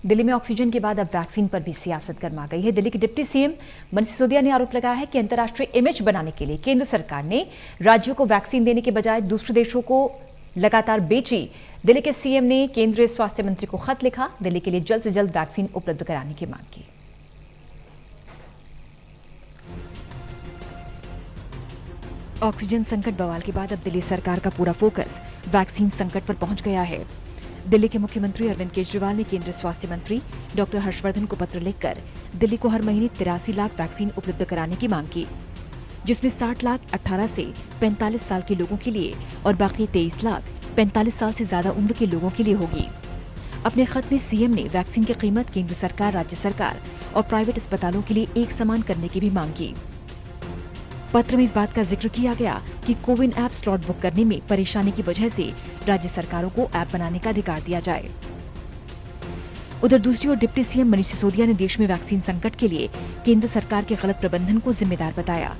दिल्ली में ऑक्सीजन के बाद अब वैक्सीन पर भी सियासत गर्मा गई है। दिल्ली के डिप्टी सीएम मनीष सिसोदिया ने आरोप लगाया है कि अंतर्राष्ट्रीय इमेज बनाने के लिए केंद्र सरकार ने राज्यों को वैक्सीन देने के बजाय दूसरे देशों को लगातार बेची। दिल्ली के सीएम ने केंद्रीय स्वास्थ्य मंत्री को खत लिखा, दिल्ली के लिए जल्द से जल्द वैक्सीन उपलब्ध कराने की मांग की। ऑक्सीजन संकट बवाल के बाद अब दिल्ली सरकार का पूरा फोकस वैक्सीन संकट पर पहुंच गया है। दिल्ली के मुख्यमंत्री अरविंद केजरीवाल ने केंद्रीय स्वास्थ्य मंत्री डॉक्टर हर्षवर्धन को पत्र लिखकर दिल्ली को हर महीने 83 लाख वैक्सीन उपलब्ध कराने की मांग की, जिसमें 60 लाख 18 से 45 साल के लोगों के लिए और बाकी 23 लाख 45 साल से ज्यादा उम्र के लोगों के लिए होगी। अपने खत में सीएम ने वैक्सीन की कीमत केंद्र सरकार, राज्य सरकार और प्राइवेट अस्पतालों के लिए एक समान करने की भी मांग की। पत्र में इस बात का जिक्र किया गया कि कोविन ऐप स्लॉट बुक करने में परेशानी की वजह से राज्य सरकारों को ऐप बनाने का अधिकार दिया जाए। उधर दूसरी ओर डिप्टी सीएम मनीष सिसोदिया ने देश में वैक्सीन संकट के लिए केंद्र सरकार के गलत प्रबंधन को जिम्मेदार बताया।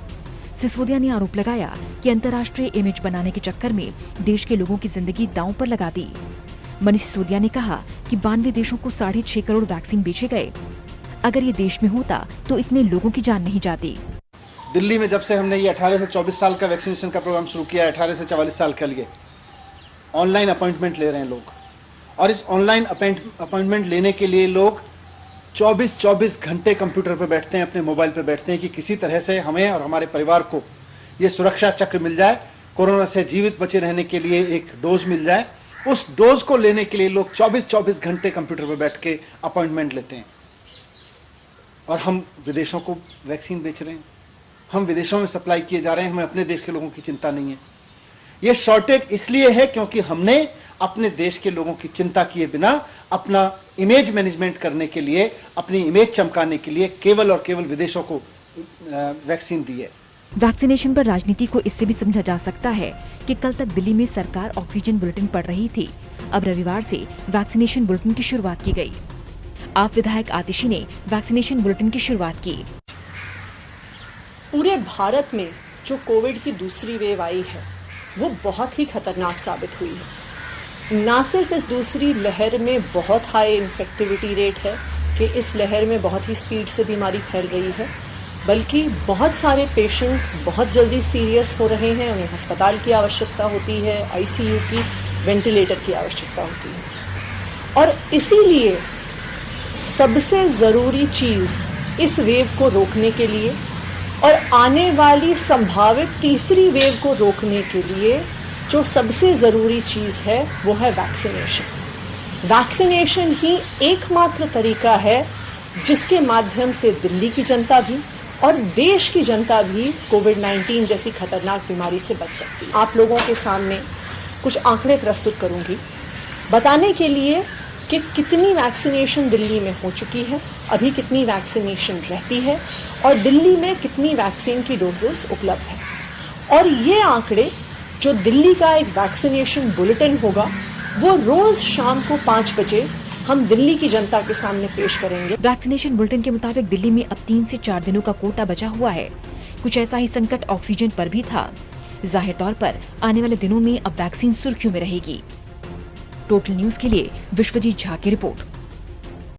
सिसोदिया ने आरोप लगाया कि अंतर्राष्ट्रीय इमेज बनाने के चक्कर में देश के लोगों की जिंदगी दांव पर लगा दी। मनीष सिसोदिया ने कहा कि 92 देशों को 6.5 करोड़ वैक्सीन बेचे गए। अगर ये देश में होता तो इतने लोगों की जान नहीं जाती। दिल्ली में जब से हमने ये 18 से 24 साल का वैक्सीनेशन का प्रोग्राम शुरू किया है, 18 से 44 साल के लिए ऑनलाइन अपॉइंटमेंट ले रहे हैं लोग, और इस ऑनलाइन अपॉइंटमेंट लेने के लिए लोग 24 घंटे कंप्यूटर पर बैठते हैं, अपने मोबाइल पर बैठते हैं कि किसी तरह से हमें और हमारे परिवार को ये सुरक्षा चक्र मिल जाए, कोरोना से जीवित बचे रहने के लिए एक डोज मिल जाए। उस डोज को लेने के लिए लोग 24 घंटे कंप्यूटर पर बैठ के अपॉइंटमेंट लेते हैं, और हम विदेशों को वैक्सीन बेच रहे हैं, हम विदेशों में सप्लाई किए जा रहे हैं, हमें अपने देश के लोगों की चिंता नहीं है। ये शॉर्टेज इसलिए है क्योंकि हमने अपने देश के लोगों की चिंता किए बिना अपना इमेज मैनेजमेंट करने के लिए, अपनी इमेज चमकाने के लिए केवल और केवल विदेशों को वैक्सीन दी है। वैक्सीनेशन पर राजनीति को इससे भी समझा जा सकता है कि कल तक दिल्ली में सरकार ऑक्सीजन बुलेटिन पढ़ रही थी, अब रविवार से वैक्सीनेशन बुलेटिन की शुरुआत की गई। आप विधायक आतिशी ने वैक्सीनेशन बुलेटिन की शुरुआत की। पूरे भारत में जो कोविड की दूसरी वेव आई है वो बहुत ही खतरनाक साबित हुई है। ना सिर्फ इस दूसरी लहर में बहुत हाई इन्फेक्टिविटी रेट है कि इस लहर में बहुत ही स्पीड से बीमारी फैल रही है, बल्कि बहुत सारे पेशेंट बहुत जल्दी सीरियस हो रहे हैं, उन्हें अस्पताल की आवश्यकता होती है, आईसीयू की, वेंटिलेटर की आवश्यकता होती है। और इसीलिए सबसे ज़रूरी चीज़ इस वेव को रोकने के लिए और आने वाली संभावित तीसरी वेव को रोकने के लिए जो सबसे ज़रूरी चीज़ है वो है वैक्सीनेशन। वैक्सीनेशन ही एकमात्र तरीका है जिसके माध्यम से दिल्ली की जनता भी और देश की जनता भी कोविड-19 जैसी खतरनाक बीमारी से बच सकती है। आप लोगों के सामने कुछ आंकड़े प्रस्तुत करूंगी बताने के लिए कि कितनी वैक्सीनेशन दिल्ली में हो चुकी है, अभी कितनी वैक्सीनेशन रहती है और दिल्ली में कितनी वैक्सीन की डोजेस उपलब्ध है। और ये आंकड़े जो दिल्ली का एक वैक्सीनेशन बुलेटिन होगा वो रोज शाम को 5 बजे हम दिल्ली की जनता के सामने पेश करेंगे। वैक्सीनेशन बुलेटिन के मुताबिक दिल्ली में अब 3 से 4 दिनों का कोटा बचा हुआ है। कुछ ऐसा ही संकट ऑक्सीजन पर भी था। जाहिर तौर पर आने वाले दिनों में अब वैक्सीन सुर्खियों में रहेगी। टोटल न्यूज के लिए विश्वजीत झा की रिपोर्ट।